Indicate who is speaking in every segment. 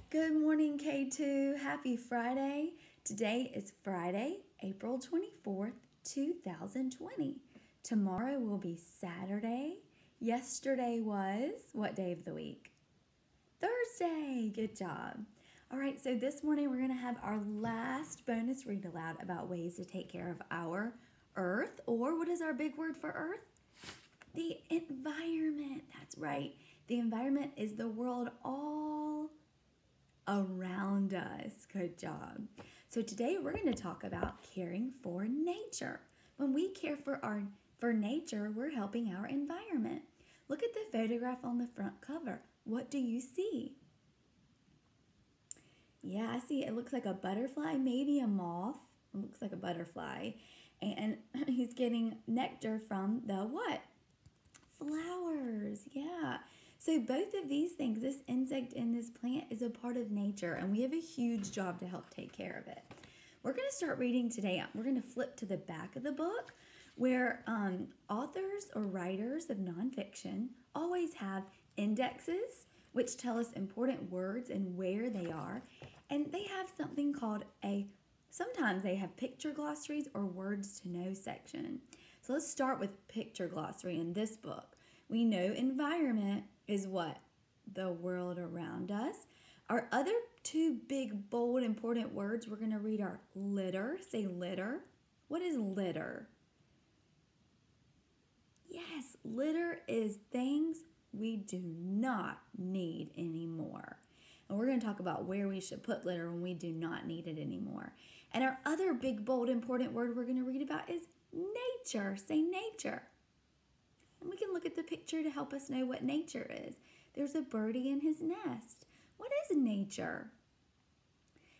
Speaker 1: Good morning, K2. Happy Friday. Today is Friday, April 24th, 2020. Tomorrow will be Saturday. Yesterday was what day of the week? Thursday. Good job. All right, so this morning we're going to have our last bonus read aloud about ways to take care of our earth, or what is our big word for earth? The environment. That's right. The environment is the world all around us. Good job. So today we're going to talk about caring for nature. When we care for nature, we're helping our environment. Look at the photograph on the front cover. What do you see? Yeah, I see it looks like a butterfly, maybe a moth. It looks like a butterfly. And he's getting nectar from the what? Flowers. Yeah. So both of these things, this insect and this plant, is a part of nature, and we have a huge job to help take care of it. We're going to start reading today. We're going to flip to the back of the book where authors or writers of nonfiction always have indexes, which tell us important words and where they are, and they have something called sometimes they have picture glossaries or words to know section. So let's start with picture glossary in this book. We know environment is what? The world around us. Our other two big, bold, important words we're going to read are litter. Say litter. What is litter? Yes, litter is things we do not need anymore. And we're going to talk about where we should put litter when we do not need it anymore. And our other big, bold, important word we're going to read about is nature. Say nature. And we can look at the picture to help us know what nature is. There's a birdie in his nest. What is nature?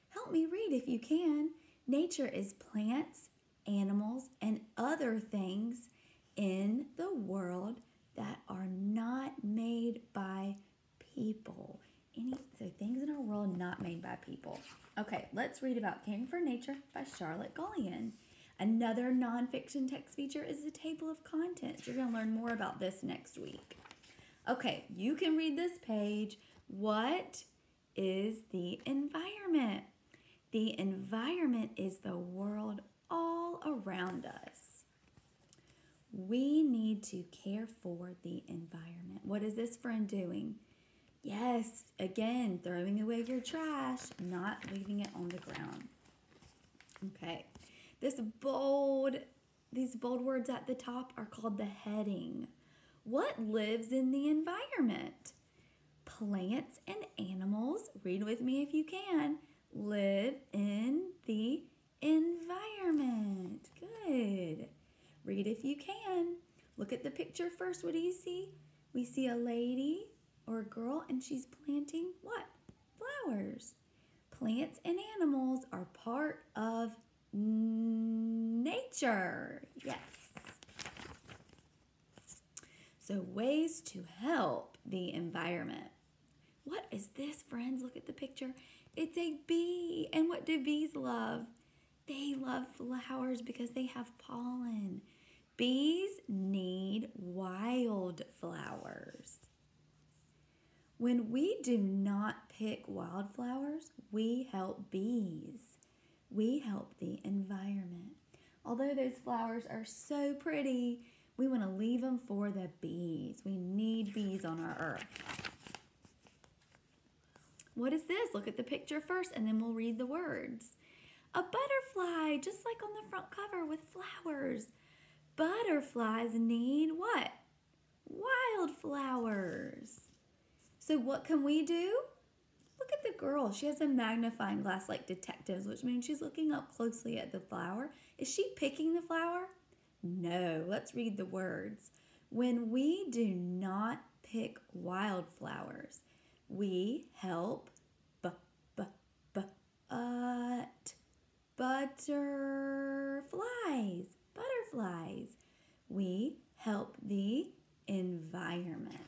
Speaker 1: Help me read if you can. Nature is plants, animals, and other things in the world that are not made by people. So things in our world not made by people. Okay, let's read about Caring for Nature by Charlotte Gullion. Another nonfiction text feature is the table of contents. You're going to learn more about this next week. Okay, you can read this page. What is the environment? The environment is the world all around us. We need to care for the environment. What is this friend doing? Yes, again, throwing away your trash, not leaving it on the ground. Okay. These bold words at the top are called the heading. What lives in the environment? Plants and animals, read with me if you can, live in the environment. Good. Read if you can. Look at the picture first. What do you see? We see a lady or a girl, and she's planting what? Flowers. Plants and animals are part of nature. Yes. So ways to help the environment. What is this, friends? Look at the picture. It's a bee. And what do bees love? They love flowers because they have pollen. Bees need wildflowers. When we do not pick wildflowers, we help bees. We help the environment. Although those flowers are so pretty, we want to leave them for the bees. We need bees on our earth. What is this? Look at the picture first, and then we'll read the words. A butterfly, just like on the front cover with flowers. Butterflies need what? Wildflowers. So what can we do? Look at the girl. She has a magnifying glass like detectives, which means she's looking up closely at the flower. Is she picking the flower? No. Let's read the words. When we do not pick wildflowers, we help butterflies. We help the environment.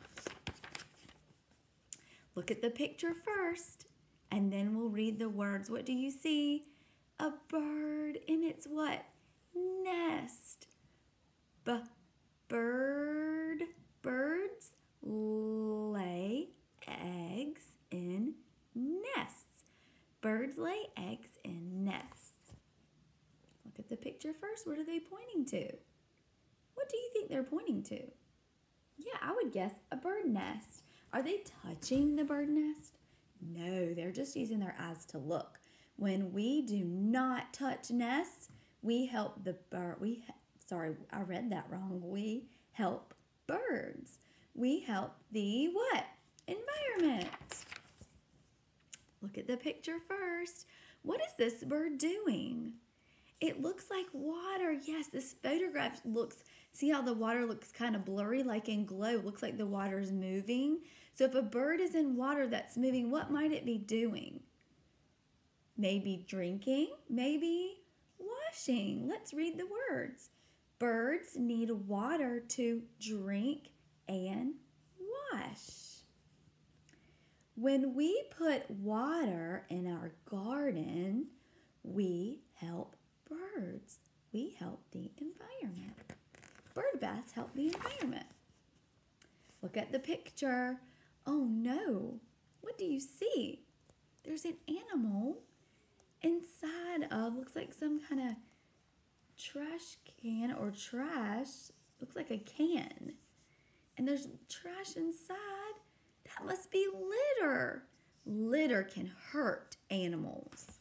Speaker 1: Look at the picture first, and then we'll read the words. What do you see? A bird in its what? Nest. Birds lay eggs in nests. eggs in nests. Look at the picture first. What are they pointing to? What do you think they're pointing to? Yeah, I would guess a bird nest. Are they touching the bird nest? No, they're just using their eyes to look. When we do not touch nests, we help the bird. Sorry, I read that wrong. We help birds. We help the what? Environment. Look at the picture first. What is this bird doing? It looks like water. Yes, this photograph looks, see how the water looks kind of blurry, like in glow. It looks like the water is moving. So if a bird is in water that's moving, what might it be doing? Maybe drinking, maybe washing. Let's read the words. Birds need water to drink and wash. When we put water in our garden, we help birds. We help the environment. Bird baths help the environment. Look at the picture. Oh no, what do you see? There's an animal inside of, looks like some kind of trash can or trash. Looks like a can. And there's trash inside. That must be litter. Litter can hurt animals.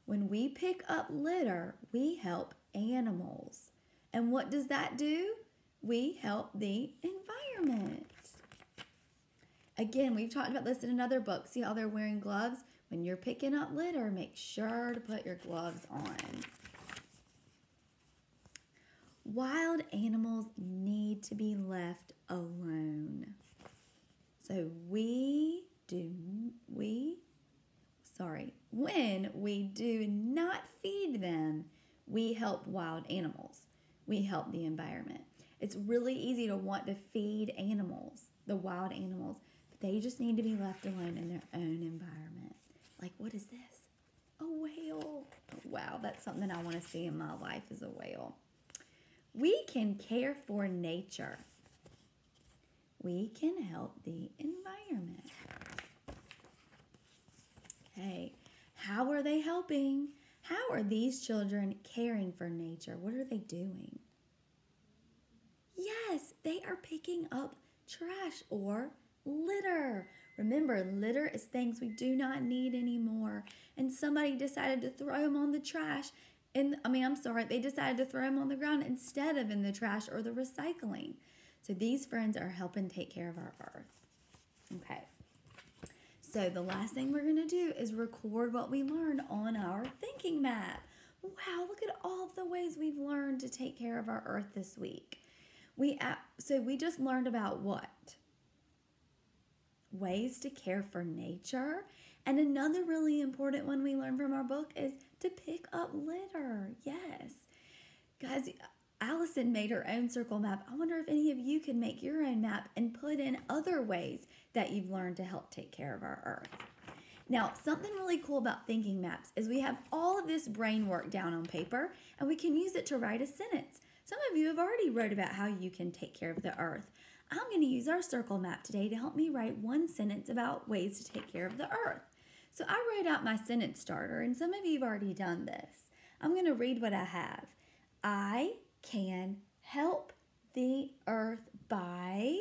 Speaker 1: When we pick up litter, we help animals. And what does that do? We help the environment. Again, we've talked about this in another book. See how they're wearing gloves? When you're picking up litter, make sure to put your gloves on. Wild animals need to be left alone. So when we do not feed them, we help wild animals. We help the environment. It's really easy to want to feed animals, the wild animals, but they just need to be left alone in their own environment. Like, what is this? A whale. Oh, wow, that's something I want to see in my life is a whale. We can care for nature. We can help the environment. Okay, how are they helping? How are these children caring for nature? What are they doing? Yes, they are picking up trash or litter. Remember, litter is things we do not need anymore. And somebody decided to throw them on the trash. They decided to throw them on the ground instead of in the trash or the recycling. So these friends are helping take care of our earth. Okay. So the last thing we're going to do is record what we learned on our thinking map. Wow, look at all of the ways we've learned to take care of our earth this week. So we just learned about what? Ways to care for nature. And another really important one we learned from our book is to pick up litter. Yes. Guys, Allison made her own circle map. I wonder if any of you can make your own map and put in other ways that you've learned to help take care of our earth. Now, something really cool about thinking maps is we have all of this brain work down on paper and we can use it to write a sentence. Some of you have already wrote about how you can take care of the earth. I'm going to use our circle map today to help me write one sentence about ways to take care of the earth. So I wrote out my sentence starter, and some of you have already done this. I'm going to read what I have. I can help the earth by,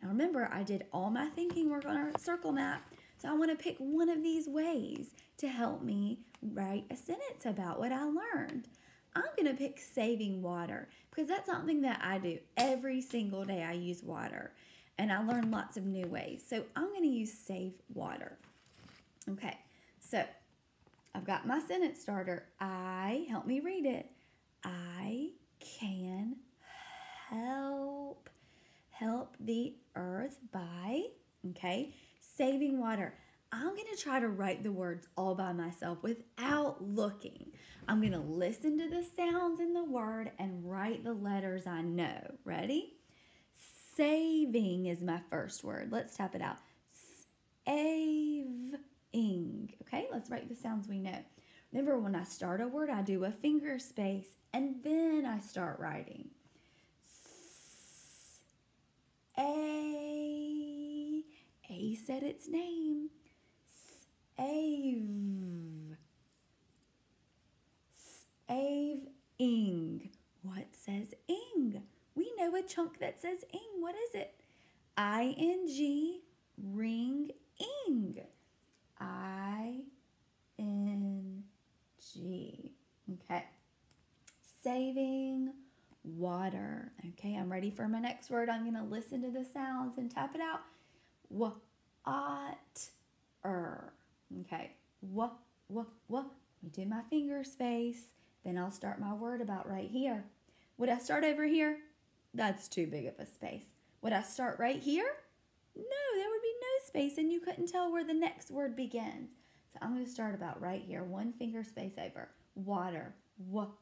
Speaker 1: now remember I did all my thinking work on our circle map, so I want to pick one of these ways to help me write a sentence about what I learned. I'm going to pick saving water because that's something that I do every single day. I use water and I learn lots of new ways. So I'm going to use save water. Okay, so I've got my sentence starter. Help me read it. I can help the earth by, okay, saving water. I'm going to try to write the words all by myself without looking. I'm going to listen to the sounds in the word and write the letters I know. Ready? Saving is my first word. Let's tap it out. Saving. Okay, let's write the sounds we know. Remember, when I start a word, I do a finger space and then I start writing. A said its name. Save. Save-ing. What says ing? We know a chunk that says ing. What is it? I-N-G, ring-ing. I-N-G. Okay. Saving water. Okay, I'm ready for my next word. I'm going to listen to the sounds and tap it out. Water. Okay. Let me do my finger space. Then I'll start my word about right here. Would I start over here? That's too big of a space. Would I start right here? No, there would be no space and you couldn't tell where the next word begins. So I'm going to start about right here. One finger space over. Water. Water.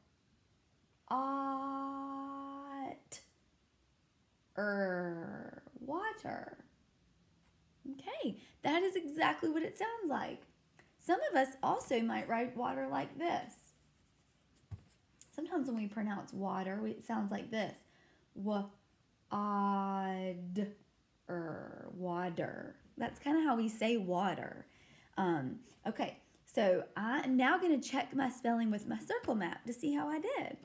Speaker 1: Okay, that is exactly what it sounds like. Some of us also might write water like this. Sometimes when we pronounce water, it sounds like this. Water. That's kind of how we say water. Okay, so I'm now going to check my spelling with my circle map to see how I did.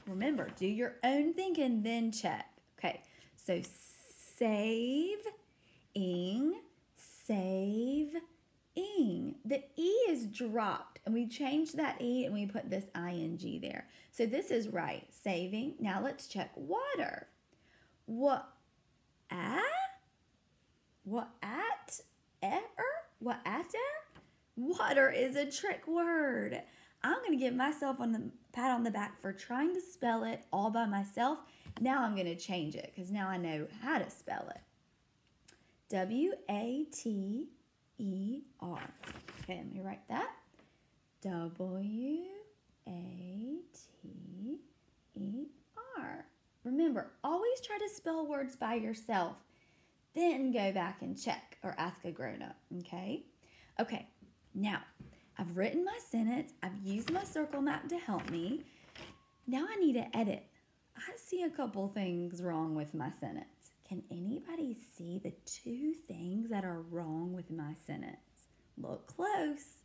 Speaker 1: Remember, do your own thinking, then check. Okay, so save-ing. The E is dropped, and we changed that E and we put this ing there. So this is right, saving. Now let's check water. Water is a trick word. I'm going to give myself a pat on the back for trying to spell it all by myself. Now I'm going to change it because now I know how to spell it. W-A-T-E-R. Okay, let me write that. W-A-T-E-R. Remember, always try to spell words by yourself. Then go back and check or ask a grown-up, okay? Okay, now I've written my sentence. I've used my circle map to help me. Now I need to edit. I see a couple things wrong with my sentence. Can anybody see the two things that are wrong with my sentence? Look close.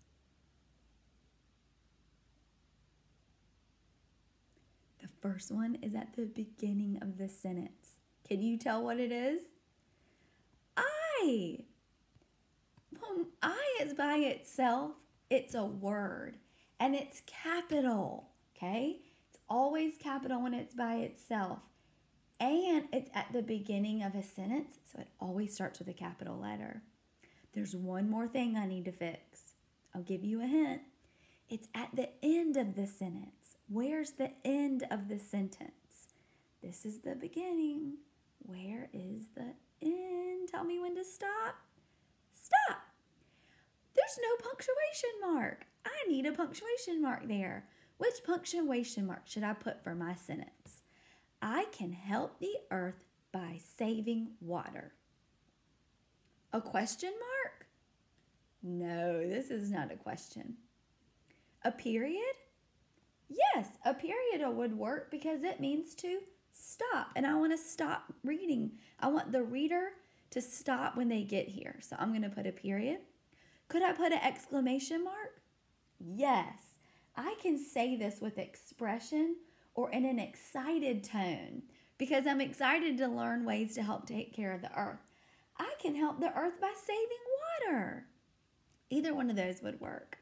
Speaker 1: The first one is at the beginning of the sentence. Can you tell what it is? I. Well, I is by itself. It's a word. And it's capital. Okay? It's always capital when it's by itself. And it's at the beginning of a sentence, so it always starts with a capital letter. There's one more thing I need to fix. I'll give you a hint. It's at the end of the sentence. Where's the end of the sentence? This is the beginning. Where is the end? Tell me when to stop. Stop. There's no punctuation mark. I need a punctuation mark there. Which punctuation mark should I put for my sentence? I can help the earth by saving water. A question mark? No, this is not a question. A period? Yes, a period would work because it means to stop. And I want to stop reading. I want the reader to stop when they get here. So I'm going to put a period. Could I put an exclamation mark? Yes. I can say this with expression or in an excited tone because I'm excited to learn ways to help take care of the earth. I can help the earth by saving water. Either one of those would work.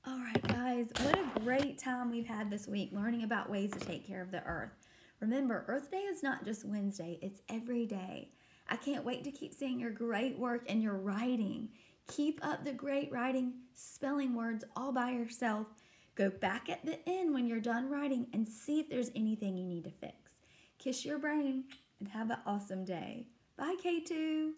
Speaker 1: All right, guys, what a great time we've had this week learning about ways to take care of the earth. Remember, Earth Day is not just Wednesday, it's every day. I can't wait to keep seeing your great work and your writing. Keep up the great writing, spelling words all by yourself. Go back at the end when you're done writing and see if there's anything you need to fix. Kiss your brain and have an awesome day. Bye, K2.